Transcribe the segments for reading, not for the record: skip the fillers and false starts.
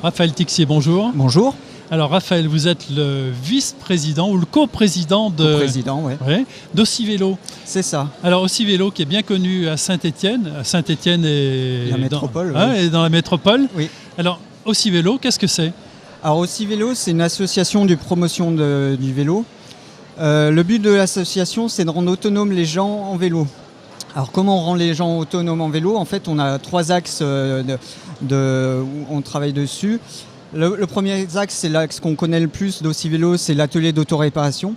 Raphaël Tixier, bonjour. Bonjour. Alors Raphaël, vous êtes le vice-président ou le coprésident d'Aussi-Vélo. C'est ça. Alors Aussi-Vélo qui est bien connu à Saint-Étienne. Saint-Étienne et la métropole. Et dans la métropole. Oui. Alors Aussi-Vélo, qu'est-ce que c'est? Alors Aussi-Vélo, c'est une association de promotion du vélo. Le but de l'association, c'est de rendre autonomes les gens en vélo. Alors comment on rend les gens autonomes en vélo? En fait, on a 3 axes où on travaille dessus. Le premier axe, c'est l'axe qu'on connaît le plus d'Aussi-Vélo, c'est l'atelier d'autoréparation.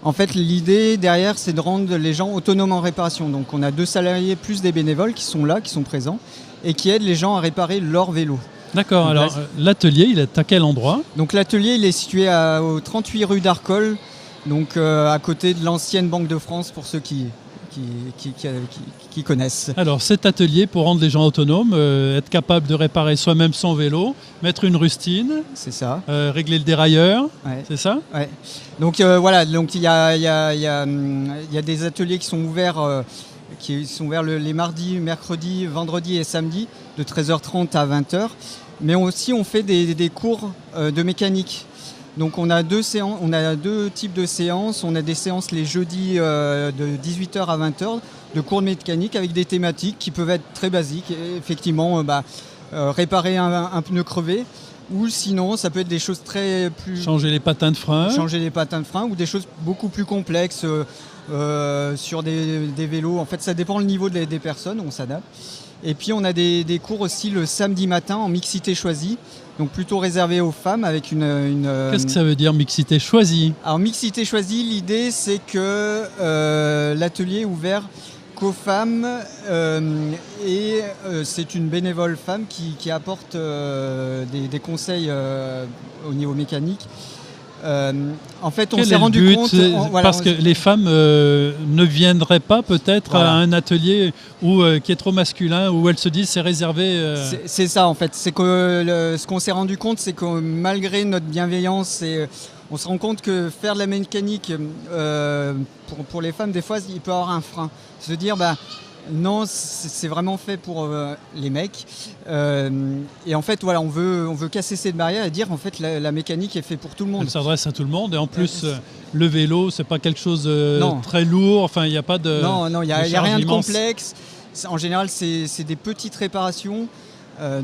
En fait, l'idée derrière, c'est de rendre les gens autonomes en réparation. Donc on a 2 salariés plus des bénévoles qui sont là, qui sont présents, et qui aident les gens à réparer leur vélo. D'accord, donc, alors l'atelier, il est à quel endroit? Donc l'atelier, il est situé au 38 rue d'Arcole, donc à côté de l'ancienne Banque de France, pour ceux qui connaissent. Alors cet atelier, pour rendre les gens autonomes, être capable de réparer soi-même son vélo, mettre une rustine, c'est ça, régler le dérailleur, ouais. C'est ça? Ouais. Donc voilà, donc il y a des ateliers qui sont ouverts les mardis, mercredis, vendredis et samedis de 13h30 à 20h. Mais aussi on fait des cours de mécanique. Donc on a 2 types de séances. On a des séances les jeudis de 18h à 20h de cours de mécanique avec des thématiques qui peuvent être très basiques. Et effectivement, réparer un pneu crevé. Ou sinon, ça peut être des choses très plus... Changer les patins de frein. Changer les patins de frein ou des choses beaucoup plus complexes sur des vélos. En fait, ça dépend le niveau des personnes, on s'adapte. Et puis, on a des cours aussi le samedi matin en mixité choisie. Donc plutôt réservé aux femmes avec une... Qu'est-ce que ça veut dire mixité choisie? Alors mixité choisie, l'idée c'est que l'atelier est ouvert qu'aux femmes et c'est une bénévole femme qui apporte des conseils au niveau mécanique. En fait, on s'est rendu compte... Parce que les femmes ne viendraient pas peut-être à un atelier qui est trop masculin, où elles se disent c'est réservé... C'est ça en fait. C'est que ce qu'on s'est rendu compte, c'est que malgré notre bienveillance, on se rend compte que faire de la mécanique pour les femmes, des fois, il peut y avoir un frein. Se dire, non, c'est vraiment fait pour les mecs. Et en fait, voilà, on veut casser cette barrière et dire en fait la mécanique est faite pour tout le monde. Elle s'adresse à tout le monde et en plus le vélo, c'est pas quelque chose de très lourd. Enfin, il n'y a pas de... Non, il n'y a rien de complexe. En général, c'est des petites réparations.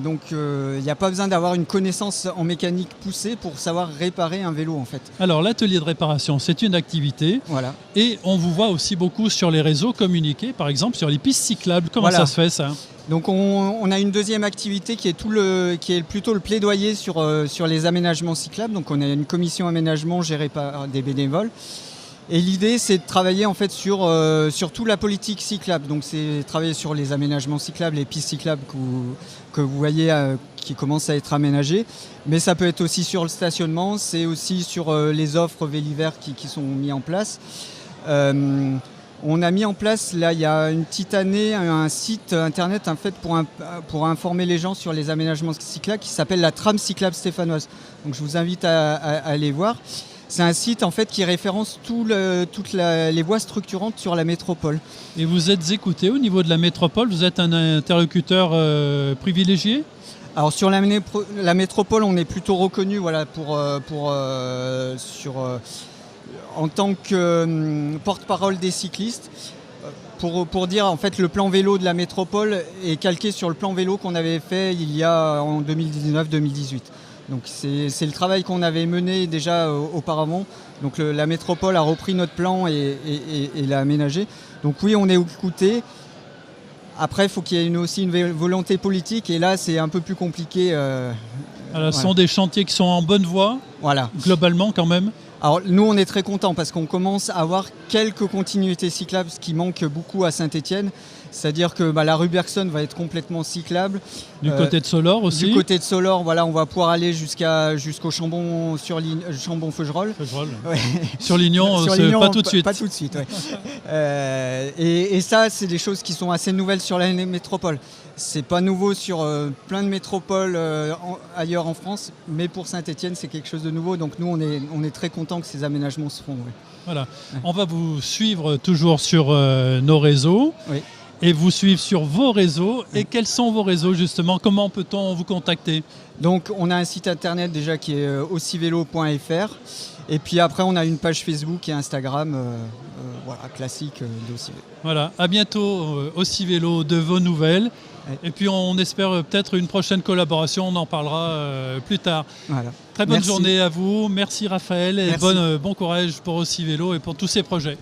Donc il n'y a pas besoin d'avoir une connaissance en mécanique poussée pour savoir réparer un vélo en fait. Alors l'atelier de réparation, c'est une activité. Voilà. Et on vous voit aussi beaucoup sur les réseaux communiquer, par exemple sur les pistes cyclables. Comment ça se fait ça? Donc on a une deuxième activité qui est plutôt le plaidoyer sur les aménagements cyclables. Donc on a une commission aménagement gérée par des bénévoles. Et l'idée, c'est de travailler en fait sur toute la politique cyclable. Donc c'est travailler sur les aménagements cyclables, les pistes cyclables que vous voyez qui commencent à être aménagées. Mais ça peut être aussi sur le stationnement, c'est aussi sur les offres Vélivert qui sont mises en place. On a mis en place, là, il y a une petite année, un site internet en fait, pour informer les gens sur les aménagements cyclables qui s'appelle la trame cyclable stéphanoise. Donc je vous invite à aller voir. C'est un site en fait qui référence toutes les voies structurantes sur la métropole. Et vous êtes écouté au niveau de la métropole? Vous êtes un interlocuteur privilégié? Alors sur la métropole, on est plutôt reconnu en tant que porte-parole des cyclistes. Pour dire en fait le plan vélo de la métropole est calqué sur le plan vélo qu'on avait fait il y a en 2019-2018. Donc c'est le travail qu'on avait mené déjà auparavant. Donc la métropole a repris notre plan et l'a aménagé. Donc oui, on est écouté. Après, il faut qu'il y ait aussi une volonté politique et là, c'est un peu plus compliqué. Ce sont des chantiers qui sont en bonne voie, globalement quand même. Alors nous, on est très contents parce qu'on commence à avoir quelques continuités cyclables, ce qui manque beaucoup à Saint-Étienne. C'est-à-dire que la rue Bergson va être complètement cyclable. Du côté de Solor aussi. Du côté de Solor, on va pouvoir aller jusqu'au Chambon Chambon-Feugerolles. Ouais. Sur Lignon, pas tout de suite. Pas tout de suite, et ça, c'est des choses qui sont assez nouvelles sur la métropole. C'est pas nouveau sur plein de métropoles ailleurs en France, mais pour Saint-Étienne, c'est quelque chose de nouveau. Donc nous, on est très contents que ces aménagements se font. Voilà. On va vous suivre toujours sur nos réseaux. Oui. et vous suivre sur vos réseaux. Et quels sont vos réseaux justement? Comment peut-on vous contacter? Donc on a un site internet déjà qui est aussivelo.fr. Et puis après on a une page Facebook et Instagram classique d'Aussivélo. Voilà, à bientôt Aussivélo de vos nouvelles. Ouais. Et puis on espère peut-être une prochaine collaboration, on en parlera plus tard. Voilà. Très bonne journée à vous, merci Raphaël et bon courage pour Aussivélo et pour tous ces projets.